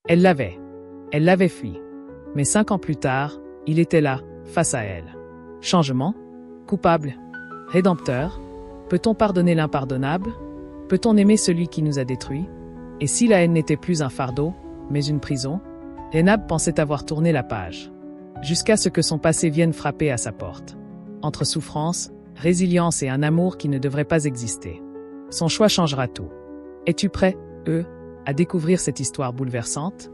Elle l'avait. Elle l'avait fui. Mais 5 ans plus tard, il était là, face à elle. Changement? Coupable? Rédempteur? Peut-on pardonner l'impardonnable? Peut-on aimer celui qui nous a détruits? Et si la haine n'était plus un fardeau, mais une prison? Zainab pensait avoir tourné la page. Jusqu'à ce que son passé vienne frapper à sa porte. Entre souffrance, résilience et un amour qui ne devrait pas exister. Son choix changera tout. Es-tu prêt, à découvrir cette histoire bouleversante?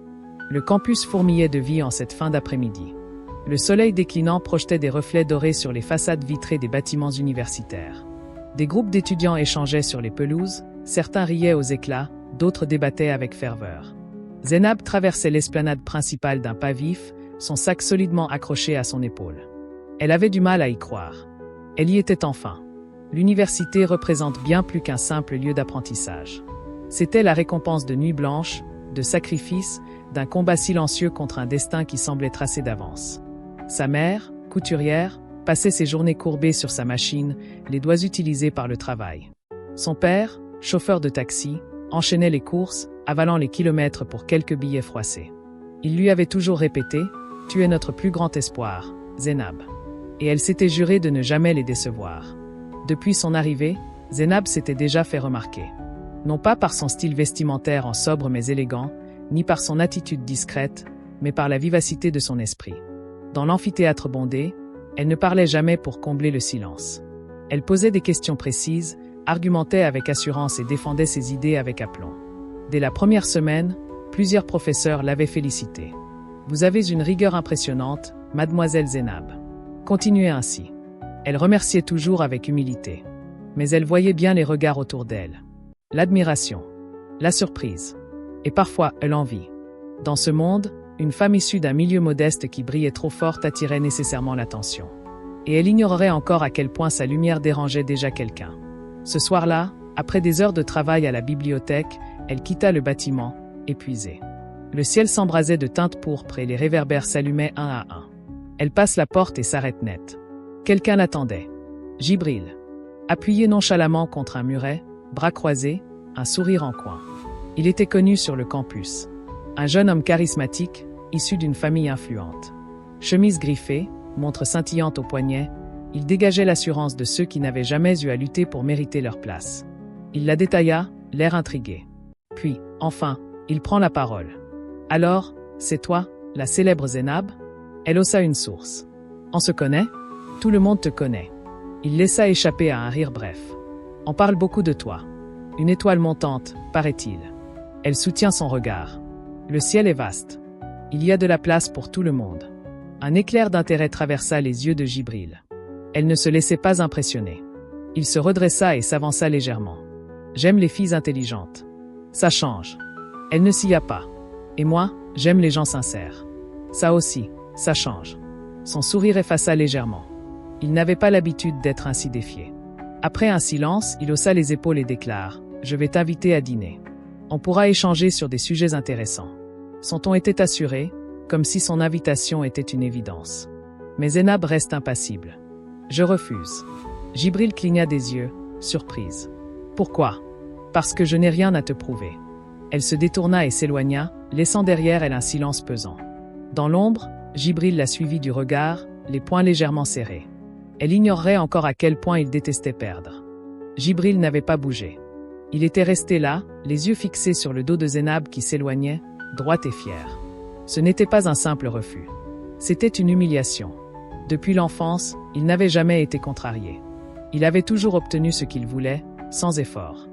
Le campus fourmillait de vie en cette fin d'après-midi. Le soleil déclinant projetait des reflets dorés sur les façades vitrées des bâtiments universitaires. Des groupes d'étudiants échangeaient sur les pelouses, certains riaient aux éclats, d'autres débattaient avec ferveur. Zainab traversait l'esplanade principale d'un pas vif, son sac solidement accroché à son épaule. Elle avait du mal à y croire. Elle y était enfin. L'université représente bien plus qu'un simple lieu d'apprentissage. C'était la récompense de nuits blanches, de sacrifices, d'un combat silencieux contre un destin qui semblait tracé d'avance. Sa mère, couturière, passait ses journées courbées sur sa machine, les doigts utilisés par le travail. Son père, chauffeur de taxi, enchaînait les courses, avalant les kilomètres pour quelques billets froissés. Il lui avait toujours répété « Tu es notre plus grand espoir, Zainab ». Et elle s'était jurée de ne jamais les décevoir. Depuis son arrivée, Zainab s'était déjà fait remarquer. Non pas par son style vestimentaire en sobre mais élégant, ni par son attitude discrète, mais par la vivacité de son esprit. Dans l'amphithéâtre bondé, elle ne parlait jamais pour combler le silence. Elle posait des questions précises, argumentait avec assurance et défendait ses idées avec aplomb. Dès la première semaine, plusieurs professeurs l'avaient félicitée. « Vous avez une rigueur impressionnante, mademoiselle Zainab. Continuez ainsi. » Elle remerciait toujours avec humilité. Mais elle voyait bien les regards autour d'elle. L'admiration, la surprise, et parfois l'envie. Dans ce monde, une femme issue d'un milieu modeste qui brillait trop fort attirait nécessairement l'attention. Et elle ignorerait encore à quel point sa lumière dérangeait déjà quelqu'un. Ce soir-là, après des heures de travail à la bibliothèque, elle quitta le bâtiment, épuisée. Le ciel s'embrasait de teintes pourpres et les réverbères s'allumaient un à un. Elle passe la porte et s'arrête net. Quelqu'un l'attendait. Djibril. Appuyé nonchalamment contre un muret, bras croisés, un sourire en coin. Il était connu sur le campus. Un jeune homme charismatique, issu d'une famille influente. Chemise griffée, montre scintillante au poignet, il dégageait l'assurance de ceux qui n'avaient jamais eu à lutter pour mériter leur place. Il la détailla, l'air intrigué. Puis, enfin, il prend la parole. « Alors, c'est toi, la célèbre Zainab ?» Elle haussa une source. « On se connaît ? Tout le monde te connaît. » Il laissa échapper à un rire bref. « On parle beaucoup de toi. Une étoile montante, paraît-il. » Elle soutient son regard. Le ciel est vaste. Il y a de la place pour tout le monde. Un éclair d'intérêt traversa les yeux de Djibril. Elle ne se laissait pas impressionner. Il se redressa et s'avança légèrement. « J'aime les filles intelligentes. Ça change. » Elle ne s'y a pas. « Et moi, j'aime les gens sincères. Ça aussi, ça change. » Son sourire effaça légèrement. Il n'avait pas l'habitude d'être ainsi défié. Après un silence, il haussa les épaules et déclare « Je vais t'inviter à dîner. On pourra échanger sur des sujets intéressants. » Son ton était assuré, comme si son invitation était une évidence. Mais Zainab reste impassible. « Je refuse. » Djibril cligna des yeux, surprise. « Pourquoi ? » « Parce que je n'ai rien à te prouver. » Elle se détourna et s'éloigna, laissant derrière elle un silence pesant. Dans l'ombre, Djibril la suivit du regard, les poings légèrement serrés. Elle ignorerait encore à quel point il détestait perdre. Djibril n'avait pas bougé. Il était resté là, les yeux fixés sur le dos de Zainab qui s'éloignait, droite et fière. Ce n'était pas un simple refus. C'était une humiliation. Depuis l'enfance, il n'avait jamais été contrarié. Il avait toujours obtenu ce qu'il voulait, sans effort.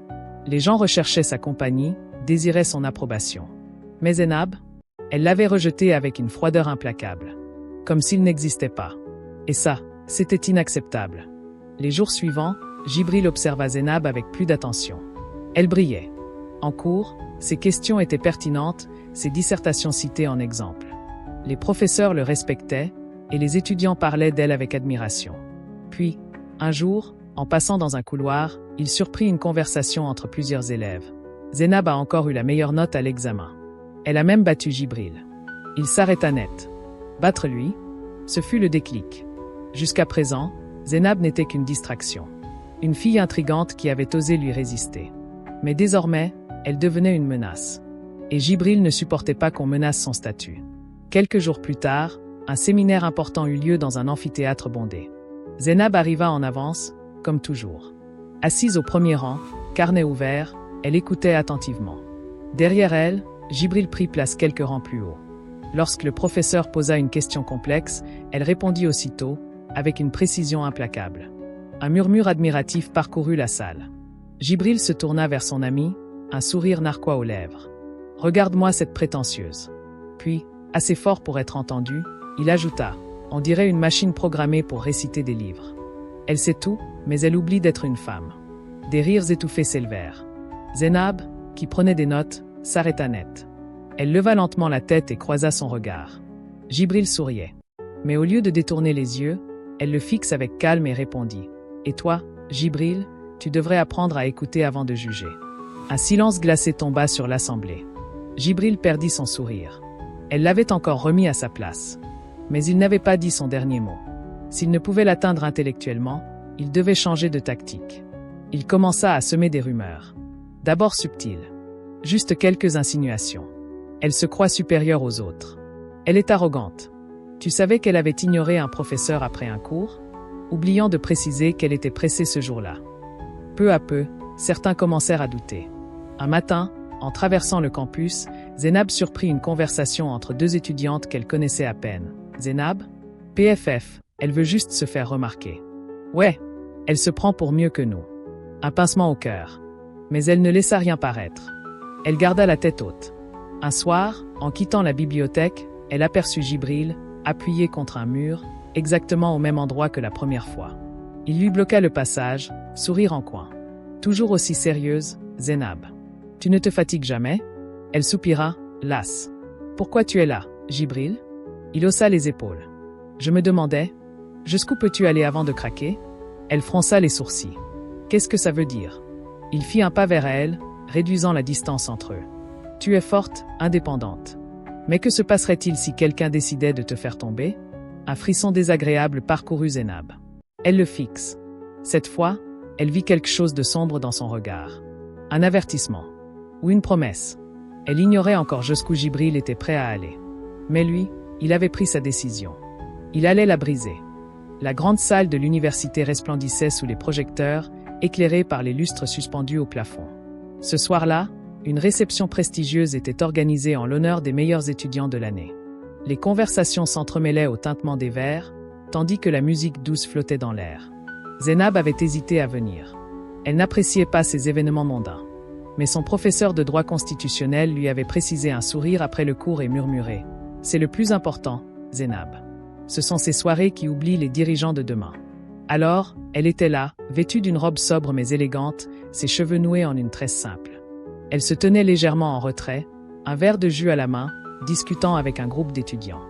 Les gens recherchaient sa compagnie, désiraient son approbation. Mais Zainab, elle l'avait rejeté avec une froideur implacable. Comme s'il n'existait pas. Et ça, c'était inacceptable. Les jours suivants, Djibril observa Zainab avec plus d'attention. Elle brillait. En cours, ses questions étaient pertinentes, ses dissertations citées en exemple. Les professeurs le respectaient, et les étudiants parlaient d'elle avec admiration. Puis, un jour, en passant dans un couloir, il surprit une conversation entre plusieurs élèves. Zainab a encore eu la meilleure note à l'examen. Elle a même battu Djibril. Il s'arrêta net. Battre lui ? Ce fut le déclic. Jusqu'à présent, Zainab n'était qu'une distraction. Une fille intrigante qui avait osé lui résister. Mais désormais, elle devenait une menace. Et Jibril ne supportait pas qu'on menace son statut. Quelques jours plus tard, un séminaire important eut lieu dans un amphithéâtre bondé. Zeinab arriva en avance, comme toujours. Assise au premier rang, carnet ouvert, elle écoutait attentivement. Derrière elle, Jibril prit place quelques rangs plus haut. Lorsque le professeur posa une question complexe, elle répondit aussitôt, avec une précision implacable. Un murmure admiratif parcourut la salle. Jibril se tourna vers son ami, un sourire narquois aux lèvres. « Regarde-moi cette prétentieuse. » Puis, assez fort pour être entendu, il ajouta, « On dirait une machine programmée pour réciter des livres. » Elle sait tout, mais elle oublie d'être une femme. Des rires étouffés s'élevèrent. Zeinab, qui prenait des notes, s'arrêta net. Elle leva lentement la tête et croisa son regard. Jibril souriait. Mais au lieu de détourner les yeux, elle le fixe avec calme et répondit. « Et toi, Jibril, tu devrais apprendre à écouter avant de juger. » Un silence glacé tomba sur l'assemblée. Jibril perdit son sourire. Elle l'avait encore remis à sa place. Mais il n'avait pas dit son dernier mot. S'il ne pouvait l'atteindre intellectuellement, il devait changer de tactique. Il commença à semer des rumeurs. D'abord subtiles. Juste quelques insinuations. Elle se croit supérieure aux autres. Elle est arrogante. Tu savais qu'elle avait ignoré un professeur après un cours, oubliant de préciser qu'elle était pressée ce jour-là. Peu à peu, certains commencèrent à douter. Un matin, en traversant le campus, Zeinab surprit une conversation entre deux étudiantes qu'elle connaissait à peine. Zeinab, PFF, elle veut juste se faire remarquer. Ouais, elle se prend pour mieux que nous. Un pincement au cœur. Mais elle ne laissa rien paraître. Elle garda la tête haute. Un soir, en quittant la bibliothèque, elle aperçut Jibril, appuyé contre un mur, exactement au même endroit que la première fois. Il lui bloqua le passage, sourire en coin. Toujours aussi sérieuse, Zeinab. Tu ne te fatigues jamais? Elle soupira, lasse. Pourquoi tu es là, Jibril? Il haussa les épaules. Je me demandais, jusqu'où peux-tu aller avant de craquer? Elle fronça les sourcils. Qu'est-ce que ça veut dire? Il fit un pas vers elle, réduisant la distance entre eux. Tu es forte, indépendante. Mais que se passerait-il si quelqu'un décidait de te faire tomber? Un frisson désagréable parcourut Zeinab. Elle le fixe. Cette fois, elle vit quelque chose de sombre dans son regard. Un avertissement. Ou une promesse. Elle ignorait encore jusqu'où Jibril était prêt à aller. Mais lui, il avait pris sa décision. Il allait la briser. La grande salle de l'université resplendissait sous les projecteurs, éclairée par les lustres suspendus au plafond. Ce soir-là, une réception prestigieuse était organisée en l'honneur des meilleurs étudiants de l'année. Les conversations s'entremêlaient au tintement des verres, tandis que la musique douce flottait dans l'air. Zeinab avait hésité à venir. Elle n'appréciait pas ces événements mondains. Mais son professeur de droit constitutionnel lui avait précisé un sourire après le cours et murmuré « C'est le plus important, Zeinab. Ce sont ces soirées qui oublient les dirigeants de demain. » Alors, elle était là, vêtue d'une robe sobre mais élégante, ses cheveux noués en une tresse simple. Elle se tenait légèrement en retrait, un verre de jus à la main, discutant avec un groupe d'étudiants.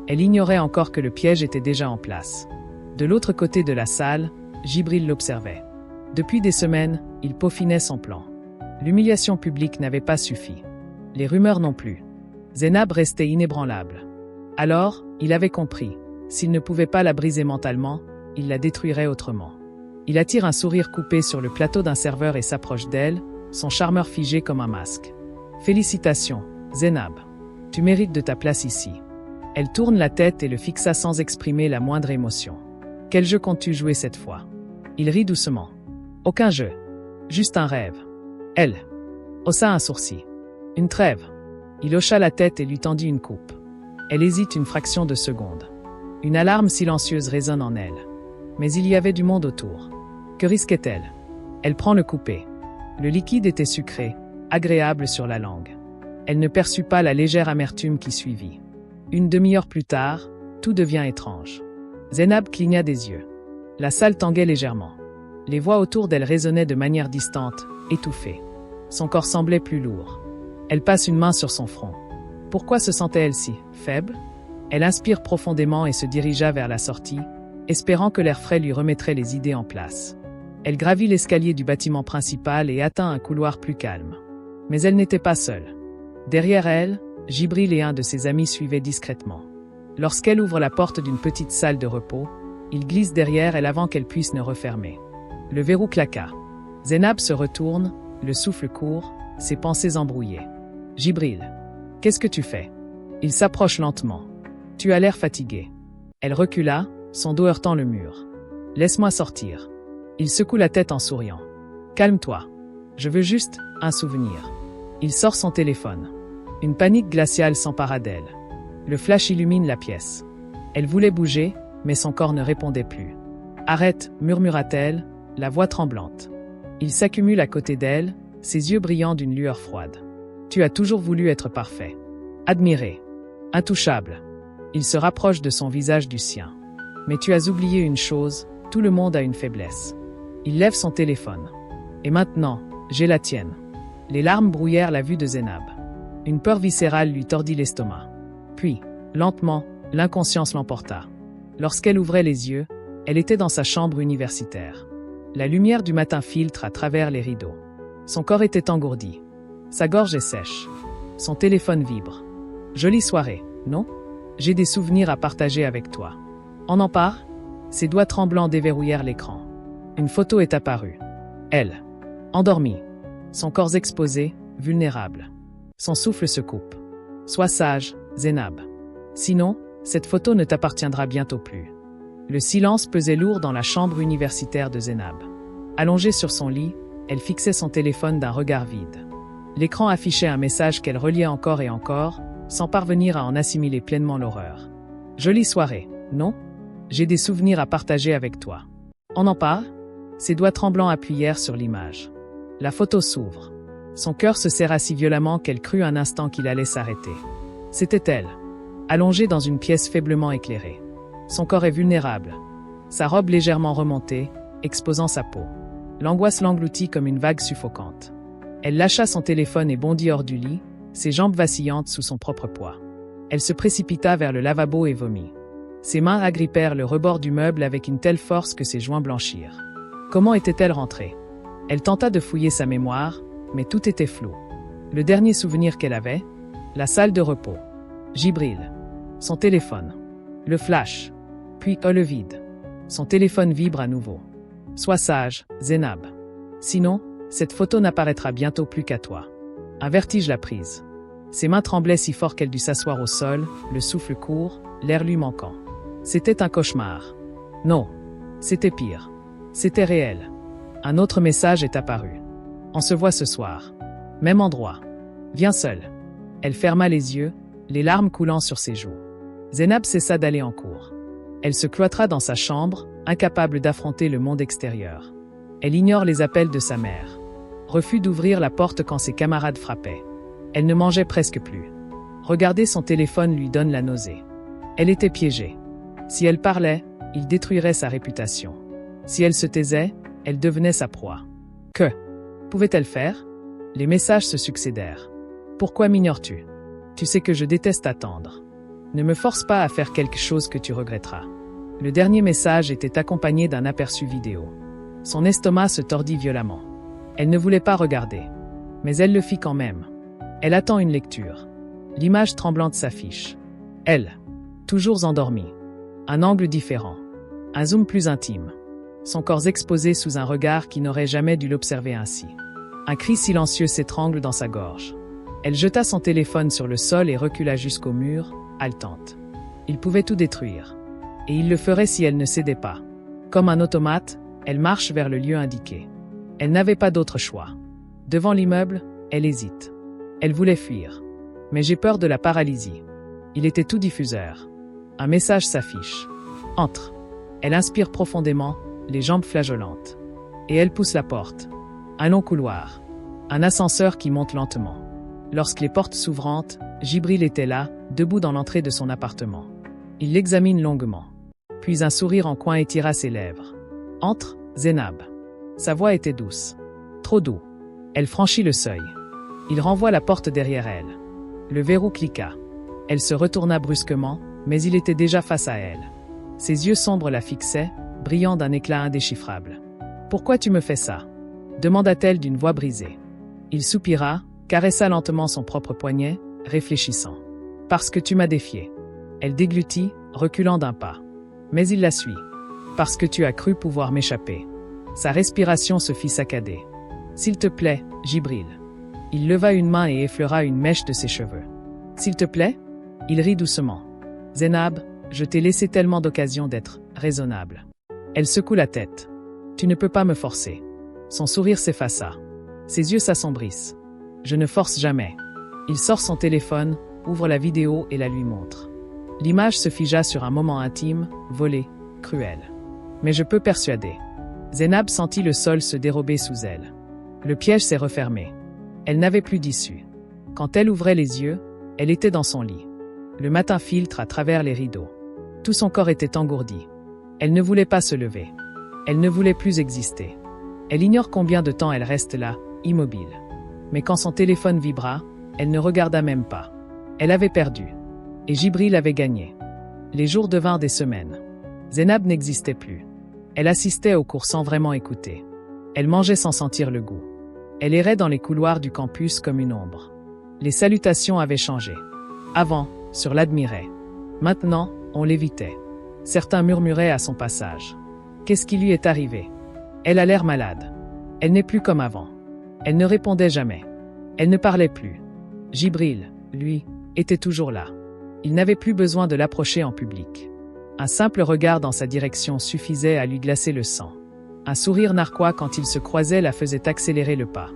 Elle ignorait encore que le piège était déjà en place. De l'autre côté de la salle, Jibril l'observait. Depuis des semaines, il peaufinait son plan. L'humiliation publique n'avait pas suffi. Les rumeurs non plus. Zeinab restait inébranlable. Alors, il avait compris. S'il ne pouvait pas la briser mentalement, il la détruirait autrement. Il attire un sourire coupé sur le plateau d'un serveur et s'approche d'elle, son charmeur figé comme un masque. « Félicitations, Zeinab. Tu mérites de ta place ici. » Elle tourne la tête et le fixa sans exprimer la moindre émotion. « Quel jeu comptes-tu jouer cette fois ?» Il rit doucement. « Aucun jeu. Juste un rêve. » Elle haussa un sourcil. « Une trêve. » Il hocha la tête et lui tendit une coupe. Elle hésite une fraction de seconde. Une alarme silencieuse résonne en elle. Mais il y avait du monde autour. Que risquait-elle? Elle prend le coupé. Le liquide était sucré, agréable sur la langue. Elle ne perçut pas la légère amertume qui suivit. Une demi-heure plus tard, tout devient étrange. Zeinab cligna des yeux. La salle tanguait légèrement. Les voix autour d'elle résonnaient de manière distante, étouffée. Son corps semblait plus lourd. Elle passe une main sur son front. Pourquoi se sentait-elle si faible? Elle inspire profondément et se dirigea vers la sortie, espérant que l'air frais lui remettrait les idées en place. Elle gravit l'escalier du bâtiment principal et atteint un couloir plus calme. Mais elle n'était pas seule. Derrière elle, Jibril et un de ses amis suivaient discrètement. Lorsqu'elle ouvre la porte d'une petite salle de repos, il glisse derrière elle avant qu'elle puisse ne refermer. Le verrou claqua. Zeinab se retourne, le souffle court, ses pensées embrouillées. Jibril. Qu'est-ce que tu fais? Il s'approche lentement. Tu as l'air fatigué. Elle recula, son dos heurtant le mur. Laisse-moi sortir. Il secoue la tête en souriant. Calme-toi. Je veux juste un souvenir. Il sort son téléphone. Une panique glaciale s'empara d'elle. Le flash illumine la pièce. Elle voulait bouger, mais son corps ne répondait plus. Arrête, murmura-t-elle, la voix tremblante. Il s'accumule à côté d'elle, ses yeux brillant d'une lueur froide. Tu as toujours voulu être parfait. Admiré. Intouchable. Il se rapproche de son visage du sien. Mais tu as oublié une chose, tout le monde a une faiblesse. Il lève son téléphone. Et maintenant, j'ai la tienne. Les larmes brouillèrent la vue de Zénab. Une peur viscérale lui tordit l'estomac. Puis, lentement, l'inconscience l'emporta. Lorsqu'elle ouvrait les yeux, elle était dans sa chambre universitaire. La lumière du matin filtre à travers les rideaux. Son corps était engourdi. Sa gorge est sèche. Son téléphone vibre. Jolie soirée, non? J'ai des souvenirs à partager avec toi. On en parle? Ses doigts tremblants déverrouillèrent l'écran. Une photo est apparue. Elle, endormie. Son corps exposé, vulnérable. Son souffle se coupe. Sois sage, Zénab. Sinon, cette photo ne t'appartiendra bientôt plus. Le silence pesait lourd dans la chambre universitaire de Zénab. Allongée sur son lit, elle fixait son téléphone d'un regard vide. L'écran affichait un message qu'elle reliait encore et encore, sans parvenir à en assimiler pleinement l'horreur. Jolie soirée, non? J'ai des souvenirs à partager avec toi. On en parle? Ses doigts tremblants appuyèrent sur l'image. La photo s'ouvre. Son cœur se serra si violemment qu'elle crut un instant qu'il allait s'arrêter. C'était elle, allongée dans une pièce faiblement éclairée. Son corps est vulnérable. Sa robe légèrement remontée, exposant sa peau. L'angoisse l'engloutit comme une vague suffocante. Elle lâcha son téléphone et bondit hors du lit, ses jambes vacillantes sous son propre poids. Elle se précipita vers le lavabo et vomit. Ses mains agrippèrent le rebord du meuble avec une telle force que ses joints blanchirent. Comment était-elle rentrée? Elle tenta de fouiller sa mémoire, mais tout était flou. Le dernier souvenir qu'elle avait, la salle de repos. Jibril. Son téléphone. Le flash. Puis le vide. Son téléphone vibre à nouveau. Sois sage, Zénab. Sinon, cette photo n'apparaîtra bientôt plus qu'à toi. Un vertige la prise. Ses mains tremblaient si fort qu'elle dut s'asseoir au sol, le souffle court, l'air lui manquant. C'était un cauchemar. Non. C'était pire. C'était réel. Un autre message est apparu. On se voit ce soir. Même endroit. Viens seule. Elle ferma les yeux, les larmes coulant sur ses joues. Zénab cessa d'aller en cours. Elle se cloîtra dans sa chambre, incapable d'affronter le monde extérieur. Elle ignore les appels de sa mère. Refus d'ouvrir la porte quand ses camarades frappaient. Elle ne mangeait presque plus. Regarder son téléphone lui donne la nausée. Elle était piégée. Si elle parlait, il détruirait sa réputation. Si elle se taisait, elle devenait sa proie. Que pouvait-elle faire? Les messages se succédèrent. Pourquoi m'ignores-tu? Tu sais que je déteste attendre. Ne me force pas à faire quelque chose que tu regretteras. Le dernier message était accompagné d'un aperçu vidéo. Son estomac se tordit violemment. Elle ne voulait pas regarder. Mais elle le fit quand même. Elle attend une lecture. L'image tremblante s'affiche. Elle, toujours endormie. Un angle différent. Un zoom plus intime. Son corps exposé sous un regard qui n'aurait jamais dû l'observer ainsi. Un cri silencieux s'étrangle dans sa gorge. Elle jeta son téléphone sur le sol et recula jusqu'au mur, haletante. Il pouvait tout détruire. Et il le ferait si elle ne cédait pas. Comme un automate, elle marche vers le lieu indiqué. Elle n'avait pas d'autre choix. Devant l'immeuble, elle hésite. Elle voulait fuir. Mais j'ai peur de la paralysie. Il était tout diffuseur. Un message s'affiche. Entre. Elle inspire profondément, les jambes flageolantes. Et elle pousse la porte. Un long couloir. Un ascenseur qui monte lentement. Lorsque les portes s'ouvrant, Jibril était là, debout dans l'entrée de son appartement. Il l'examine longuement. Puis un sourire en coin étira ses lèvres. Entre, Zénab. Sa voix était douce. Trop doux. Elle franchit le seuil. Il renvoie la porte derrière elle. Le verrou cliqua. Elle se retourna brusquement, mais il était déjà face à elle. Ses yeux sombres la fixaient, brillant d'un éclat indéchiffrable. « Pourquoi tu me fais ça ?» demanda-t-elle d'une voix brisée. Il soupira, caressa lentement son propre poignet, réfléchissant. « Parce que tu m'as défié. » Elle déglutit, reculant d'un pas. Mais il la suit. « Parce que tu as cru pouvoir m'échapper. » Sa respiration se fit saccader. « S'il te plaît, Jibril. » Il leva une main et effleura une mèche de ses cheveux. S'il te plaît? Il rit doucement. Zainab, je t'ai laissé tellement d'occasions d'être raisonnable. Elle secoue la tête. Tu ne peux pas me forcer. Son sourire s'effaça. Ses yeux s'assombrissent. Je ne force jamais. Il sort son téléphone, ouvre la vidéo et la lui montre. L'image se figea sur un moment intime, volé, cruel. Mais je peux persuader. Zainab sentit le sol se dérober sous elle. Le piège s'est refermé. Elle n'avait plus d'issue. Quand elle ouvrait les yeux, elle était dans son lit. Le matin filtre à travers les rideaux. Tout son corps était engourdi. Elle ne voulait pas se lever. Elle ne voulait plus exister. Elle ignore combien de temps elle reste là, immobile. Mais quand son téléphone vibra, elle ne regarda même pas. Elle avait perdu. Et Jibril avait gagné. Les jours devinrent des semaines. Zainab n'existait plus. Elle assistait aux cours sans vraiment écouter. Elle mangeait sans sentir le goût. Elle errait dans les couloirs du campus comme une ombre. Les salutations avaient changé. Avant, sur l'admirait. Maintenant, on l'évitait. Certains murmuraient à son passage. Qu'est-ce qui lui est arrivé? Elle a l'air malade. Elle n'est plus comme avant. Elle ne répondait jamais. Elle ne parlait plus. Jibril, lui, était toujours là. Il n'avait plus besoin de l'approcher en public. Un simple regard dans sa direction suffisait à lui glacer le sang. Un sourire narquois quand ils se croisaient la faisait accélérer le pas.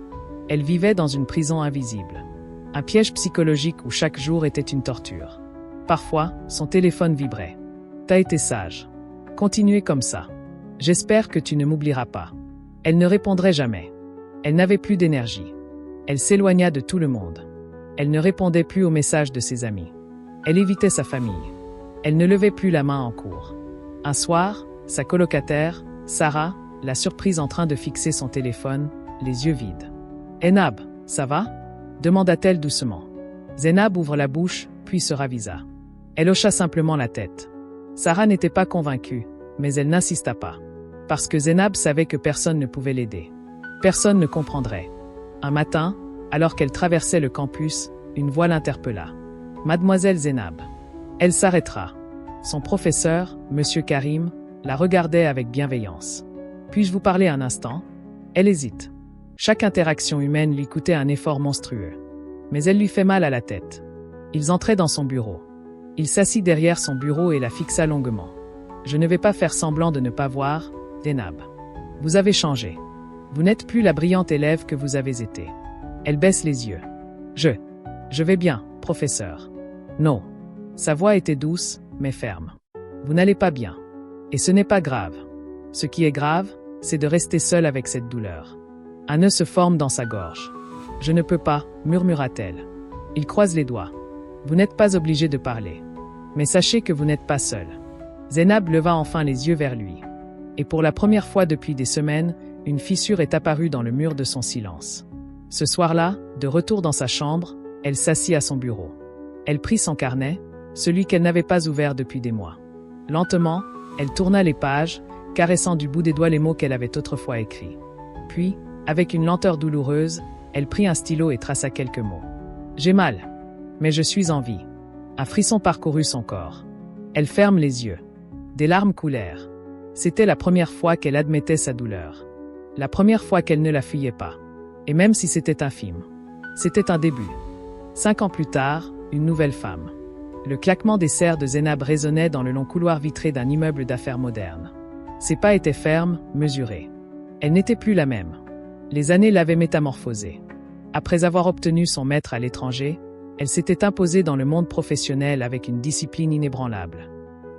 Elle vivait dans une prison invisible. Un piège psychologique où chaque jour était une torture. Parfois, son téléphone vibrait. T'as été sage. Continuez comme ça. J'espère que tu ne m'oublieras pas. Elle ne répondrait jamais. Elle n'avait plus d'énergie. Elle s'éloigna de tout le monde. Elle ne répondait plus aux messages de ses amis. Elle évitait sa famille. Elle ne levait plus la main en cours. Un soir, sa colocataire, Sarah, la surprise en train de fixer son téléphone, les yeux vides. « Zainab, ça va ?» demanda-t-elle doucement. Zainab ouvre la bouche, puis se ravisa. Elle hocha simplement la tête. Sarah n'était pas convaincue, mais elle n'insista pas. Parce que Zainab savait que personne ne pouvait l'aider. Personne ne comprendrait. Un matin, alors qu'elle traversait le campus, une voix l'interpella. « Mademoiselle Zainab. » Elle s'arrêtera. Son professeur, Monsieur Karim, la regardait avec bienveillance. « Puis-je vous parler un instant ?» Elle hésite. Chaque interaction humaine lui coûtait un effort monstrueux. Mais elle lui fait mal à la tête. Ils entraient dans son bureau. Il s'assit derrière son bureau et la fixa longuement. « Je ne vais pas faire semblant de ne pas voir, Zainab. Vous avez changé. Vous n'êtes plus la brillante élève que vous avez été. » Elle baisse les yeux. « Je vais bien, professeur. » « Non. » Sa voix était douce, mais ferme. « Vous n'allez pas bien. Et ce n'est pas grave. Ce qui est grave, c'est de rester seule avec cette douleur. » Un nœud se forme dans sa gorge. « Je ne peux pas, » murmura-t-elle. Il croise les doigts. « Vous n'êtes pas obligé de parler. Mais sachez que vous n'êtes pas seul. » Zainab leva enfin les yeux vers lui. Et pour la première fois depuis des semaines, une fissure est apparue dans le mur de son silence. Ce soir-là, de retour dans sa chambre, elle s'assit à son bureau. Elle prit son carnet, celui qu'elle n'avait pas ouvert depuis des mois. Lentement, elle tourna les pages, caressant du bout des doigts les mots qu'elle avait autrefois écrits. Puis, avec une lenteur douloureuse, elle prit un stylo et traça quelques mots. « J'ai mal. Mais je suis en vie. » Un frisson parcourut son corps. Elle ferme les yeux. Des larmes coulèrent. C'était la première fois qu'elle admettait sa douleur. La première fois qu'elle ne la fuyait pas. Et même si c'était infime. C'était un début. 5 ans plus tard, une nouvelle femme. Le claquement des serres de Zainab résonnait dans le long couloir vitré d'un immeuble d'affaires moderne. Ses pas étaient fermes, mesurés. Elle n'était plus la même. Les années l'avaient métamorphosée. Après avoir obtenu son maître à l'étranger, elle s'était imposée dans le monde professionnel avec une discipline inébranlable.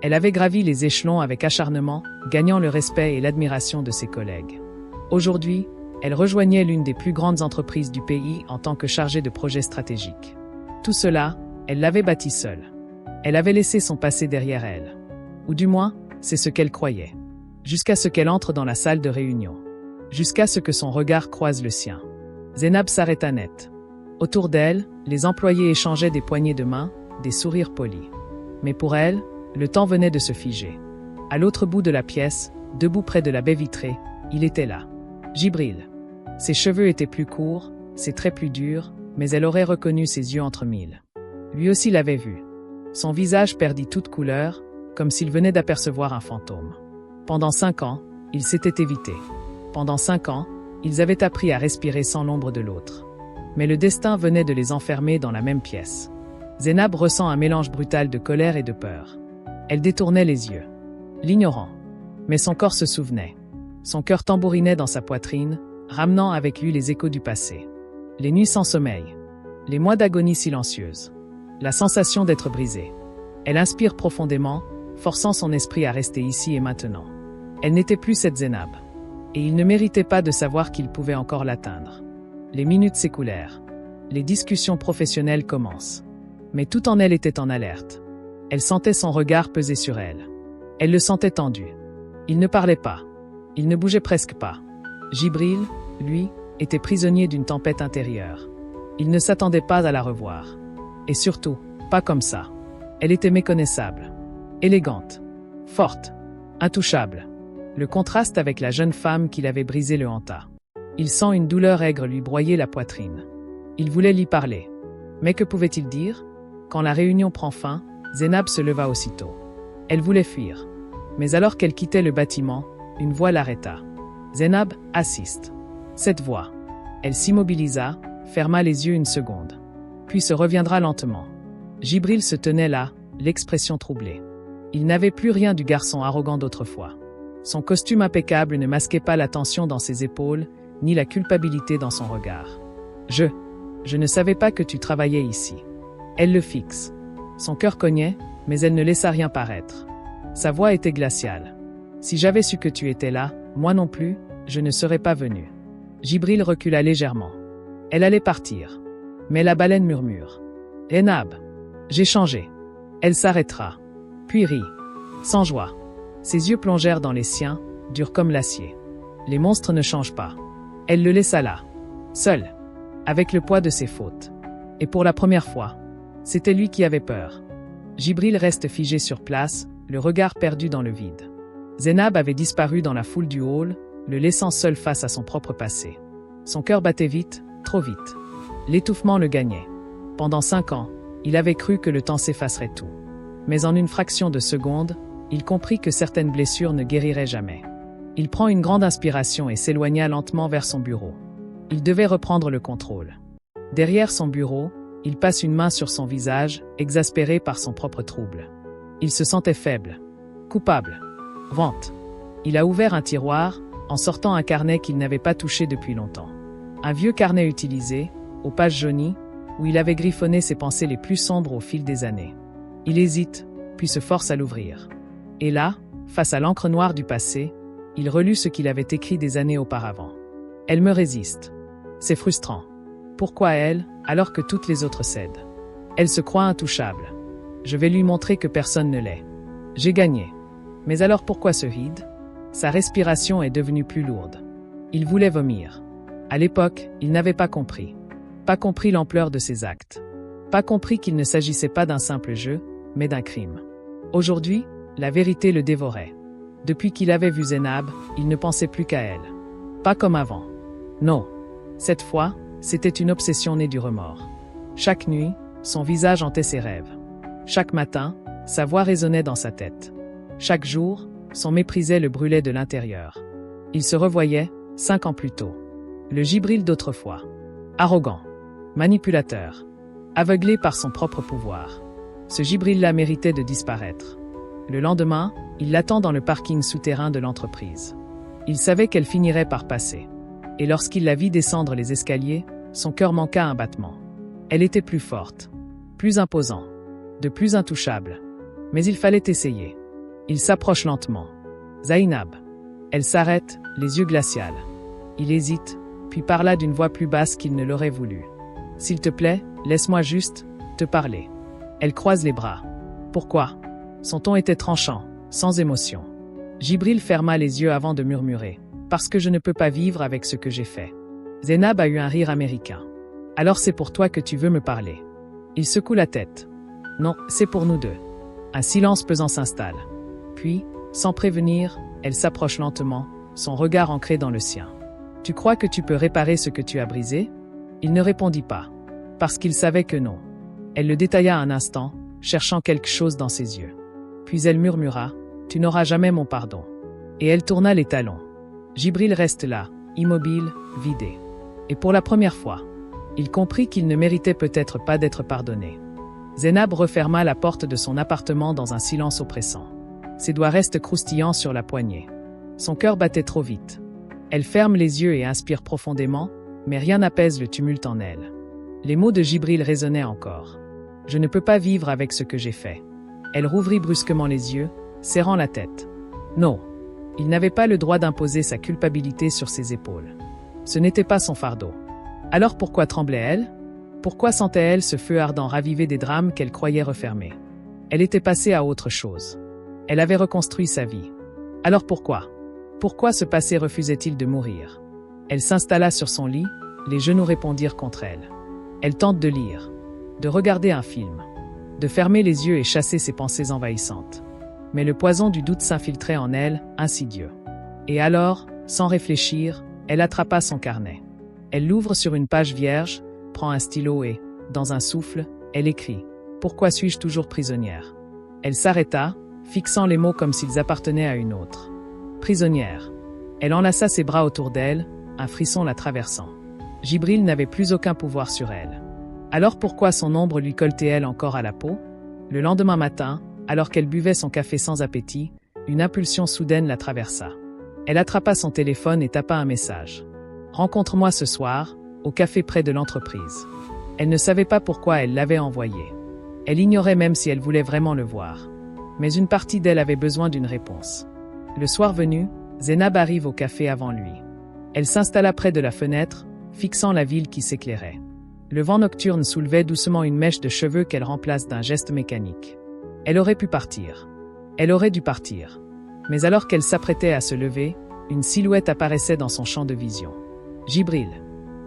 Elle avait gravi les échelons avec acharnement, gagnant le respect et l'admiration de ses collègues. Aujourd'hui, elle rejoignait l'une des plus grandes entreprises du pays en tant que chargée de projets stratégiques. Tout cela, elle l'avait bâti seule. Elle avait laissé son passé derrière elle. Ou du moins, c'est ce qu'elle croyait. Jusqu'à ce qu'elle entre dans la salle de réunion. Jusqu'à ce que son regard croise le sien. Zainab s'arrêta net. Autour d'elle, les employés échangeaient des poignées de main, des sourires polis. Mais pour elle, le temps venait de se figer. À l'autre bout de la pièce, debout près de la baie vitrée, il était là. Jibril. Ses cheveux étaient plus courts, ses traits plus durs, mais elle aurait reconnu ses yeux entre mille. Lui aussi l'avait vu. Son visage perdit toute couleur, comme s'il venait d'apercevoir un fantôme. Pendant 5 ans, ils s'étaient évités. Pendant 5 ans, ils avaient appris à respirer sans l'ombre de l'autre. Mais le destin venait de les enfermer dans la même pièce. Zeinab ressent un mélange brutal de colère et de peur. Elle détournait les yeux, l'ignorant. Mais son corps se souvenait. Son cœur tambourinait dans sa poitrine, ramenant avec lui les échos du passé. Les nuits sans sommeil, les mois d'agonie silencieuse, la sensation d'être brisée. Elle inspire profondément, forçant son esprit à rester ici et maintenant. Elle n'était plus cette Zeinab. Et il ne méritait pas de savoir qu'il pouvait encore l'atteindre. Les minutes s'écoulèrent. Les discussions professionnelles commencent. Mais tout en elle était en alerte. Elle sentait son regard peser sur elle. Elle le sentait tendu. Il ne parlait pas. Il ne bougeait presque pas. Djibril, lui, était prisonnier d'une tempête intérieure. Il ne s'attendait pas à la revoir. Et surtout, pas comme ça. Elle était méconnaissable. Élégante. Forte. Intouchable. Le contraste avec la jeune femme qui l'avait brisé le hanta. Il sent une douleur aigre lui broyer la poitrine. Il voulait lui parler. Mais que pouvait-il dire? Quand la réunion prend fin, Zeinab se leva aussitôt. Elle voulait fuir. Mais alors qu'elle quittait le bâtiment, une voix l'arrêta. Zeinab, assiste. Cette voix. Elle s'immobilisa, ferma les yeux une seconde. Puis se reviendra lentement. Djibril se tenait là, l'expression troublée. Il n'avait plus rien du garçon arrogant d'autrefois. Son costume impeccable ne masquait pas la tension dans ses épaules, ni la culpabilité dans son regard. Je ne savais pas que tu travaillais ici. Elle le fixe. Son cœur cognait, mais elle ne laissa rien paraître. Sa voix était glaciale. Si j'avais su que tu étais là, moi non plus, je ne serais pas venu. Djibril recula légèrement. Elle allait partir. Mais la baleine murmure. Zeinab, j'ai changé. Elle s'arrêtera. Puis rit. Sans joie. Ses yeux plongèrent dans les siens, durs comme l'acier. Les monstres ne changent pas. Elle le laissa là. Seul. Avec le poids de ses fautes. Et pour la première fois, c'était lui qui avait peur. Djibril reste figé sur place, le regard perdu dans le vide. Zeinab avait disparu dans la foule du hall, le laissant seul face à son propre passé. Son cœur battait vite, trop vite. L'étouffement le gagnait. Pendant 5 ans, il avait cru que le temps s'effacerait tout. Mais en une fraction de seconde, il comprit que certaines blessures ne guériraient jamais. Il prend une grande inspiration et s'éloigna lentement vers son bureau. Il devait reprendre le contrôle. Derrière son bureau, il passe une main sur son visage, exaspéré par son propre trouble. Il se sentait faible, coupable. Vente. Il a ouvert un tiroir, en sortant un carnet qu'il n'avait pas touché depuis longtemps. Un vieux carnet utilisé, aux pages jaunies, où il avait griffonné ses pensées les plus sombres au fil des années. Il hésite, puis se force à l'ouvrir. Et là, face à l'encre noire du passé, il relut ce qu'il avait écrit des années auparavant. Elle me résiste. C'est frustrant. Pourquoi elle, alors que toutes les autres cèdent? Elle se croit intouchable. Je vais lui montrer que personne ne l'est. J'ai gagné. Mais alors pourquoi ce vide? Sa respiration est devenue plus lourde. Il voulait vomir. À l'époque, il n'avait pas compris. Pas compris l'ampleur de ses actes. Pas compris qu'il ne s'agissait pas d'un simple jeu, mais d'un crime. Aujourd'hui, la vérité le dévorait. Depuis qu'il avait vu Zeinab, il ne pensait plus qu'à elle. Pas comme avant. Non. Cette fois, c'était une obsession née du remords. Chaque nuit, son visage hantait ses rêves. Chaque matin, sa voix résonnait dans sa tête. Chaque jour, son méprisé le brûlait de l'intérieur. Il se revoyait, 5 ans plus tôt. Le Djibril d'autrefois. Arrogant. Manipulateur. Aveuglé par son propre pouvoir. Ce Djibril-là méritait de disparaître. Le lendemain, il l'attend dans le parking souterrain de l'entreprise. Il savait qu'elle finirait par passer. Et lorsqu'il la vit descendre les escaliers, son cœur manqua un battement. Elle était plus forte, plus imposante, de plus intouchable. Mais il fallait essayer. Il s'approche lentement. Zeinab. Elle s'arrête, les yeux glaciales. Il hésite, puis parla d'une voix plus basse qu'il ne l'aurait voulu. S'il te plaît, laisse-moi juste te parler. Elle croise les bras. Pourquoi? Son ton était tranchant, sans émotion. Djibril ferma les yeux avant de murmurer. Parce que je ne peux pas vivre avec ce que j'ai fait. Zeinab a eu un rire américain. Alors c'est pour toi que tu veux me parler. Il secoue la tête. Non, c'est pour nous deux. Un silence pesant s'installe. Puis, sans prévenir, elle s'approche lentement, son regard ancré dans le sien. Tu crois que tu peux réparer ce que tu as brisé? Il ne répondit pas. Parce qu'il savait que non. Elle le détailla un instant, cherchant quelque chose dans ses yeux. Puis elle murmura, tu n'auras jamais mon pardon. Et elle tourna les talons. Djibril reste là, immobile, vidé. Et pour la première fois, Il comprit qu'il ne méritait peut-être pas d'être pardonné. Zeinab referma la porte de son appartement dans un silence oppressant. Ses doigts restent croustillants sur la poignée. Son cœur battait trop vite. Elle ferme les yeux et inspire profondément, mais rien n'apaise le tumulte en elle. Les mots de Jibril résonnaient encore. « Je ne peux pas vivre avec ce que j'ai fait. » Elle rouvrit brusquement les yeux, serrant la tête. Non. Il n'avait pas le droit d'imposer sa culpabilité sur ses épaules. Ce n'était pas son fardeau. Alors pourquoi tremblait-elle ? Pourquoi sentait-elle ce feu ardent raviver des drames qu'elle croyait refermés ? Elle était passée à autre chose. Elle avait reconstruit sa vie. Alors pourquoi ? Pourquoi ce passé refusait-il de mourir ? Elle s'installa sur son lit, les genoux répondirent contre elle. Elle tente de lire, de regarder un film, de fermer les yeux et chasser ses pensées envahissantes. Mais le poison du doute s'infiltrait en elle, insidieux. Et alors, sans réfléchir, elle attrapa son carnet. Elle l'ouvre sur une page vierge, prend un stylo et, dans un souffle, elle écrit « Pourquoi suis-je toujours prisonnière ?» Elle s'arrêta, fixant les mots comme s'ils appartenaient à une autre. Prisonnière. Elle enlaça ses bras autour d'elle, un frisson la traversant. Jibril n'avait plus aucun pouvoir sur elle. Alors pourquoi son ombre lui colletait-elle encore à la peau ? Le lendemain matin, alors qu'elle buvait son café sans appétit, une impulsion soudaine la traversa. Elle attrapa son téléphone et tapa un message. « Rencontre-moi ce soir, au café près de l'entreprise. » Elle ne savait pas pourquoi elle l'avait envoyé. Elle ignorait même si elle voulait vraiment le voir. Mais une partie d'elle avait besoin d'une réponse. Le soir venu, Zeinab arrive au café avant lui. Elle s'installa près de la fenêtre, fixant la ville qui s'éclairait. Le vent nocturne soulevait doucement une mèche de cheveux qu'elle remplace d'un geste mécanique. Elle aurait pu partir. Elle aurait dû partir. Mais alors qu'elle s'apprêtait à se lever, une silhouette apparaissait dans son champ de vision. Jibril.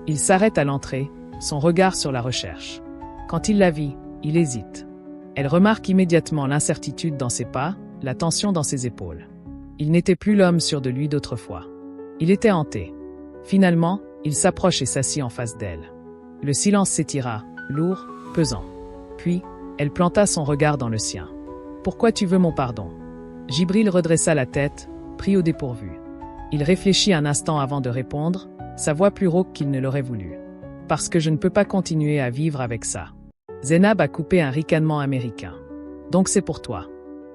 Il s'arrête à l'entrée, son regard sur la recherche. Quand il la vit, il hésite. Elle remarque immédiatement l'incertitude dans ses pas, la tension dans ses épaules. Il n'était plus l'homme sûr de lui d'autrefois. Il était hanté. Finalement, il s'approche et s'assit en face d'elle. Le silence s'étira, lourd, pesant. Puis, elle planta son regard dans le sien. « Pourquoi tu veux mon pardon ?» Jibril redressa la tête, pris au dépourvu. Il réfléchit un instant avant de répondre, sa voix plus rauque qu'il ne l'aurait voulu. « Parce que je ne peux pas continuer à vivre avec ça. » Zeinab a coupé un ricanement américain. « Donc c'est pour toi. »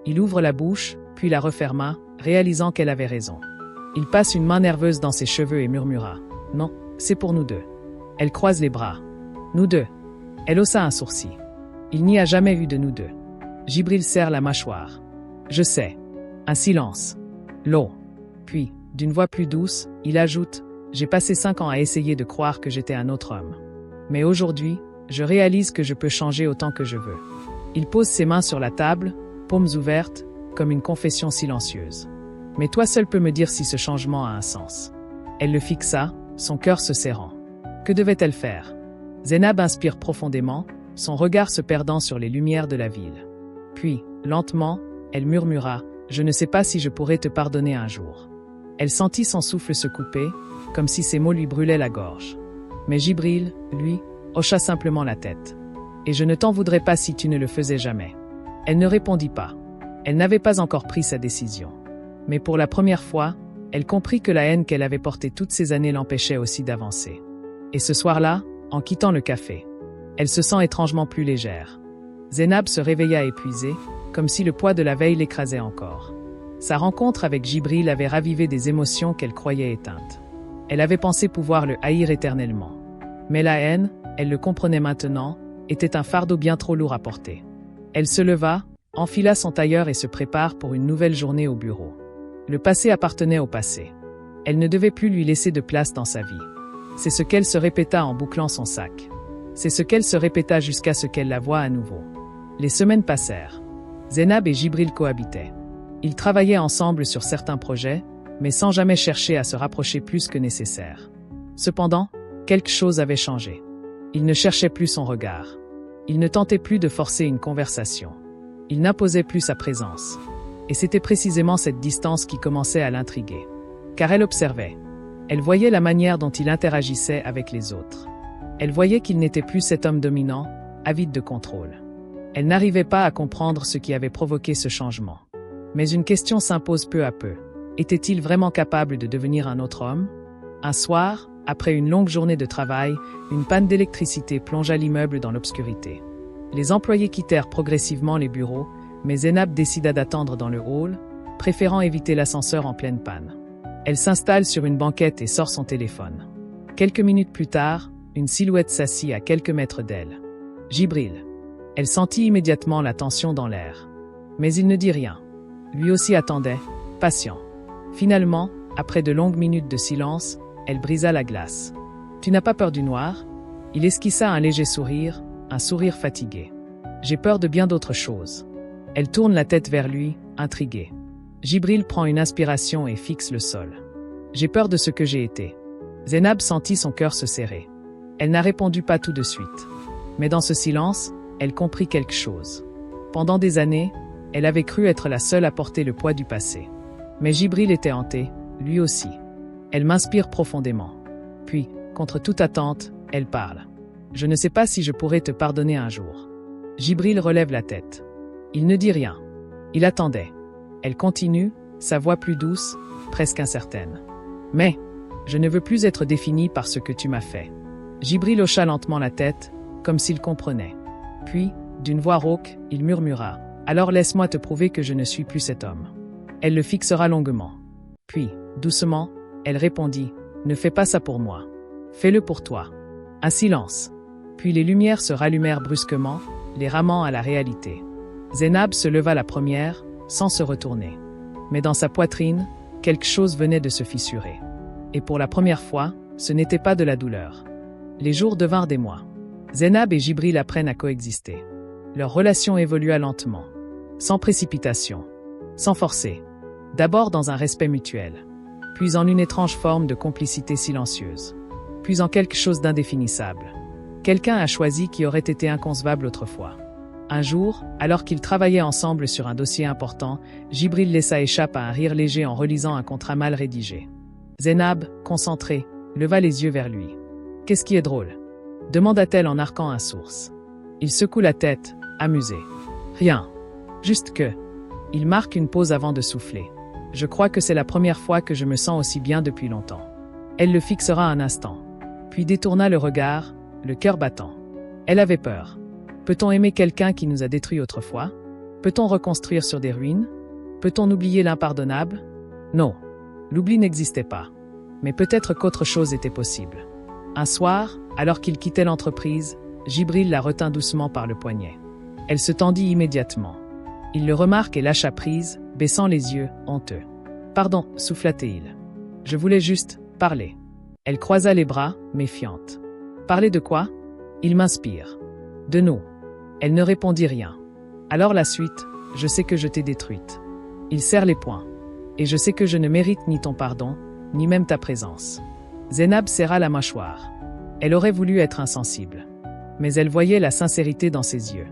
Il ouvre la bouche, puis la referma, réalisant qu'elle avait raison. Il passe une main nerveuse dans ses cheveux et murmura « Non, c'est pour nous deux. » Elle croise les bras. « Nous deux. » Elle haussa un sourcil. « Il n'y a jamais eu de nous deux. » Jibril serre la mâchoire. « Je sais. » Un silence. Long. Puis, d'une voix plus douce, il ajoute « J'ai passé 5 ans à essayer de croire que j'étais un autre homme. Mais aujourd'hui, je réalise que je peux changer autant que je veux. » Il pose ses mains sur la table, paumes ouvertes, comme une confession silencieuse. « Mais toi seul peux me dire si ce changement a un sens. » Elle le fixa, son cœur se serrant. Que devait-elle faire ? Zeinab inspire profondément, son regard se perdant sur les lumières de la ville. Puis, lentement, elle murmura « Je ne sais pas si je pourrai te pardonner un jour. » Elle sentit son souffle se couper, comme si ces mots lui brûlaient la gorge. Mais Jibril, lui, hocha simplement la tête. « Et je ne t'en voudrais pas si tu ne le faisais jamais. » Elle ne répondit pas. Elle n'avait pas encore pris sa décision. Mais pour la première fois, elle comprit que la haine qu'elle avait portée toutes ces années l'empêchait aussi d'avancer. Et ce soir-là, en quittant le café, elle se sent étrangement plus légère. Zeinab se réveilla épuisée, comme si le poids de la veille l'écrasait encore. Sa rencontre avec Jibril avait ravivé des émotions qu'elle croyait éteintes. Elle avait pensé pouvoir le haïr éternellement. Mais la haine, elle le comprenait maintenant, était un fardeau bien trop lourd à porter. Elle se leva, enfila son tailleur et se prépare pour une nouvelle journée au bureau. Le passé appartenait au passé. Elle ne devait plus lui laisser de place dans sa vie. C'est ce qu'elle se répéta en bouclant son sac. C'est ce qu'elle se répéta jusqu'à ce qu'elle la voie à nouveau. Les semaines passèrent. Zeinab et Jibril cohabitaient. Ils travaillaient ensemble sur certains projets, mais sans jamais chercher à se rapprocher plus que nécessaire. Cependant, quelque chose avait changé. Il ne cherchait plus son regard. Il ne tentait plus de forcer une conversation. Il n'imposait plus sa présence. Et c'était précisément cette distance qui commençait à l'intriguer. Car elle observait. Elle voyait la manière dont il interagissait avec les autres. Elle voyait qu'il n'était plus cet homme dominant, avide de contrôle. Elle n'arrivait pas à comprendre ce qui avait provoqué ce changement. Mais une question s'impose peu à peu. Était-il vraiment capable de devenir un autre homme ? Un soir, Après une longue journée de travail, une panne d'électricité plongea l'immeuble dans l'obscurité. Les employés quittèrent progressivement les bureaux, mais Zeinab décida d'attendre dans le hall, préférant éviter l'ascenseur en pleine panne. Elle s'installe sur une banquette et sort son téléphone. Quelques minutes plus tard, une silhouette s'assit à quelques mètres d'elle. Jibril. Elle sentit immédiatement la tension dans l'air. Mais il ne dit rien. Lui aussi attendait, patient. Finalement, après de longues minutes de silence, elle brisa la glace. « Tu n'as pas peur du noir ?» Il esquissa un léger sourire, un sourire fatigué. « J'ai peur de bien d'autres choses. » Elle tourne la tête vers lui, intriguée. Jibril prend une inspiration et fixe le sol. « J'ai peur de ce que j'ai été. » Zeinab sentit son cœur se serrer. Elle n'a répondu pas tout de suite. Mais dans ce silence, elle comprit quelque chose. Pendant des années, elle avait cru être la seule à porter le poids du passé. Mais Jibril était hanté, lui aussi. Elle m'inspire profondément. Puis, contre toute attente, elle parle. « Je ne sais pas si je pourrais te pardonner un jour. » Jibril relève la tête. Il ne dit rien. Il attendait. Elle continue, sa voix plus douce, presque incertaine. « Mais, je ne veux plus être définie par ce que tu m'as fait. » Jibril hocha lentement la tête, comme s'il comprenait. Puis, d'une voix rauque, il murmura. « Alors laisse-moi te prouver que je ne suis plus cet homme. » Elle le fixera longuement. Puis, doucement, elle répondit. « Ne fais pas ça pour moi. Fais-le pour toi. » Un silence. Puis les lumières se rallumèrent brusquement, les ramant à la réalité. Zeinab se leva la première, sans se retourner. Mais dans sa poitrine, quelque chose venait de se fissurer. Et pour la première fois, ce n'était pas de la douleur. Les jours devinrent des mois. Zeinab et Jibril apprennent à coexister. Leur relation évolua lentement. Sans précipitation. Sans forcer. D'abord dans un respect mutuel. Puis en une étrange forme de complicité silencieuse. Puis en quelque chose d'indéfinissable. Quelqu'un a choisi qui aurait été inconcevable autrefois. Un jour, alors qu'ils travaillaient ensemble sur un dossier important, Jibril laissa échapper un rire léger en relisant un contrat mal rédigé. Zeinab, concentrée, leva les yeux vers lui. « Qu'est-ce qui est drôle ?» demanda-t-elle en arquant un source. Il secoue la tête, amusé. « Rien. Juste que... » Il marque une pause avant de souffler. « Je crois que c'est la première fois que je me sens aussi bien depuis longtemps. » Elle le fixera un instant. Puis détourna le regard, le cœur battant. Elle avait peur. Peut-on aimer quelqu'un qui nous a détruits autrefois? Peut-on reconstruire sur des ruines? Peut-on oublier l'impardonnable? Non. L'oubli n'existait pas. Mais peut-être qu'autre chose était possible. Un soir, alors qu'il quittait l'entreprise, Jibril la retint doucement par le poignet. Elle se tendit immédiatement. Il le remarque et lâcha prise, baissant les yeux, honteux. « Pardon, souffla-t-il. Je voulais juste parler. » Elle croisa les bras, méfiante. « Parler de quoi? » Il m'inspire. « De nous. » Elle ne répondit rien. Alors la suite, je sais que je t'ai détruite. Il serre les poings. Et je sais que je ne mérite ni ton pardon, ni même ta présence. Zeinab serra la mâchoire. Elle aurait voulu être insensible. Mais elle voyait la sincérité dans ses yeux.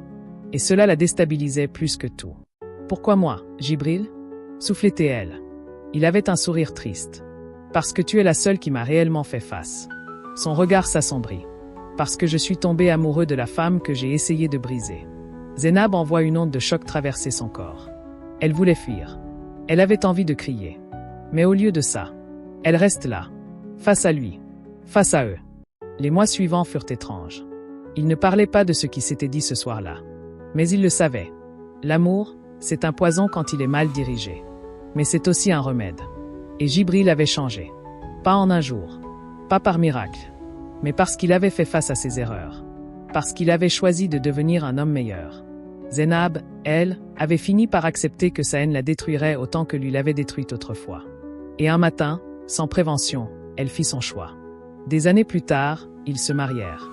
Et cela la déstabilisait plus que tout. « Pourquoi moi, Jibril ?» soufflait-elle. Il avait un sourire triste. « Parce que tu es la seule qui m'a réellement fait face. » Son regard s'assombrit. « Parce que je suis tombé amoureux de la femme que j'ai essayé de briser. » Zeinab envoie une onde de choc traverser son corps. Elle voulait fuir. Elle avait envie de crier. Mais au lieu de ça, elle reste là, face à lui, face à eux. Les mois suivants furent étranges. Il ne parlait pas de ce qui s'était dit ce soir-là. Mais il le savait. L'amour, c'est un poison quand il est mal dirigé. Mais c'est aussi un remède. Et Jibril avait changé. Pas en un jour. Pas par miracle. Mais parce qu'il avait fait face à ses erreurs. Parce qu'il avait choisi de devenir un homme meilleur. Zeinab, elle, avait fini par accepter que sa haine la détruirait autant que lui l'avait détruite autrefois. Et un matin, sans prévention, elle fit son choix. Des années plus tard, ils se marièrent.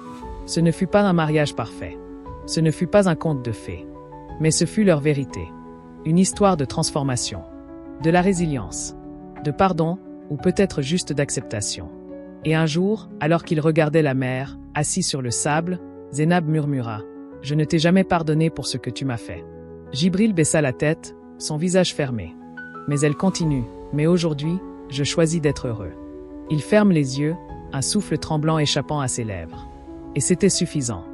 Ce ne fut pas un mariage parfait. Ce ne fut pas un conte de fées. Mais ce fut leur vérité. Une histoire de transformation. De la résilience. De pardon, ou peut-être juste d'acceptation. Et un jour, alors qu'ils regardaient la mer, assis sur le sable, Zeinab murmura. « Je ne t'ai jamais pardonné pour ce que tu m'as fait. » Jibril baissa la tête, son visage fermé. Mais elle continue. « Mais aujourd'hui, je choisis d'être heureux. » Il ferme les yeux, un souffle tremblant échappant à ses lèvres. Et c'était suffisant.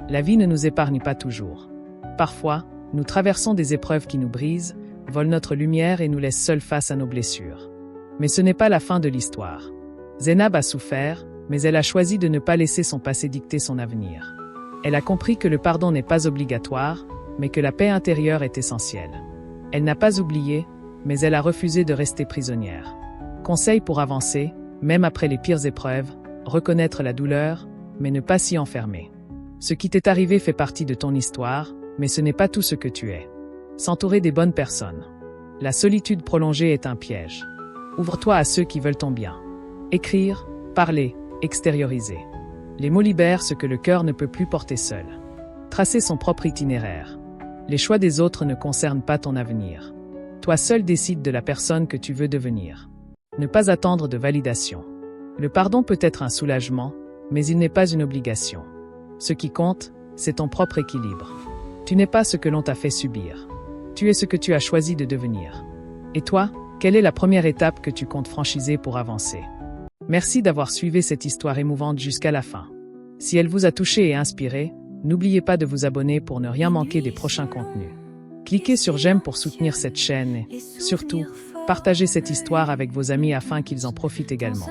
La vie ne nous épargne pas toujours. Parfois, nous traversons des épreuves qui nous brisent, volent notre lumière et nous laissent seuls face à nos blessures. Mais ce n'est pas la fin de l'histoire. Zeinab a souffert, mais elle a choisi de ne pas laisser son passé dicter son avenir. Elle a compris que le pardon n'est pas obligatoire, mais que la paix intérieure est essentielle. Elle n'a pas oublié, mais elle a refusé de rester prisonnière. Conseil pour avancer, même après les pires épreuves, reconnaître la douleur, mais ne pas s'y enfermer. Ce qui t'est arrivé fait partie de ton histoire, mais ce n'est pas tout ce que tu es. S'entourer des bonnes personnes. La solitude prolongée est un piège. Ouvre-toi à ceux qui veulent ton bien. Écrire, parler, extérioriser. Les mots libèrent ce que le cœur ne peut plus porter seul. Tracer son propre itinéraire. Les choix des autres ne concernent pas ton avenir. Toi seul décides de la personne que tu veux devenir. Ne pas attendre de validation. Le pardon peut être un soulagement, mais il n'est pas une obligation. Ce qui compte, c'est ton propre équilibre. Tu n'es pas ce que l'on t'a fait subir. Tu es ce que tu as choisi de devenir. Et toi, quelle est la première étape que tu comptes franchiser pour avancer? Merci d'avoir suivi cette histoire émouvante jusqu'à la fin. Si elle vous a touché et inspiré, n'oubliez pas de vous abonner pour ne rien manquer des prochains contenus. Cliquez sur j'aime pour soutenir cette chaîne et, surtout, partagez cette histoire avec vos amis afin qu'ils en profitent également.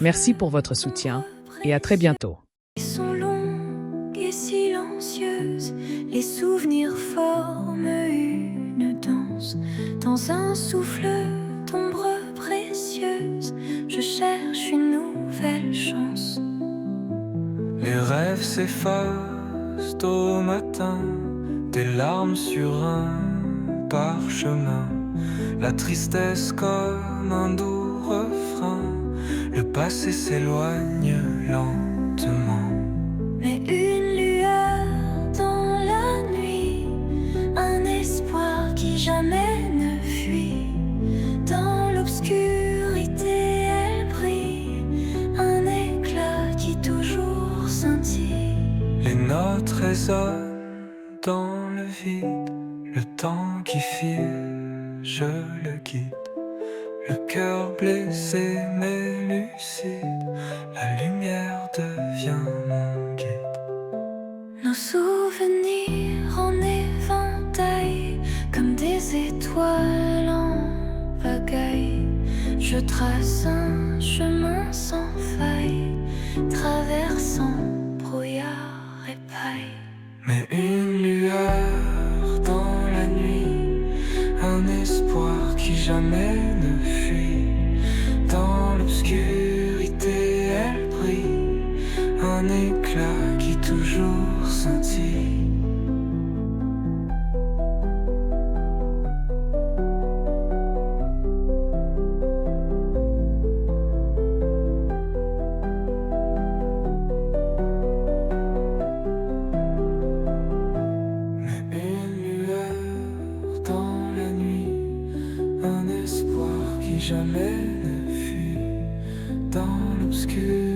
Merci pour votre soutien et à très bientôt. Sont longues et silencieuses, les souvenirs forment une danse. Dans un souffle d'ombre précieuse, je cherche une nouvelle chance. Les rêves s'effacent au matin, des larmes sur un parchemin. La tristesse comme un doux refrain, le passé s'éloigne lentement. Mais une lueur dans la nuit, un espoir qui jamais ne fuit. Dans l'obscurité elle brille, un éclat qui toujours scintille. Les notes résonnent dans le vide, le temps qui file, je le guide. Le cœur blessé mais lucide, la lumière devient mon guide. Nos souvenirs en éventail, comme des étoiles en pagaille. Je trace un chemin sans faille, traversant brouillard et paille. Mais une lueur dans la nuit, un espoir qui jamais ne fuit. Dans l'obscurité elle brille, un éclat qui toujours scintille. Mais une lueur dans la nuit, un espoir qui jamais ne fuit. Dans l'obscurité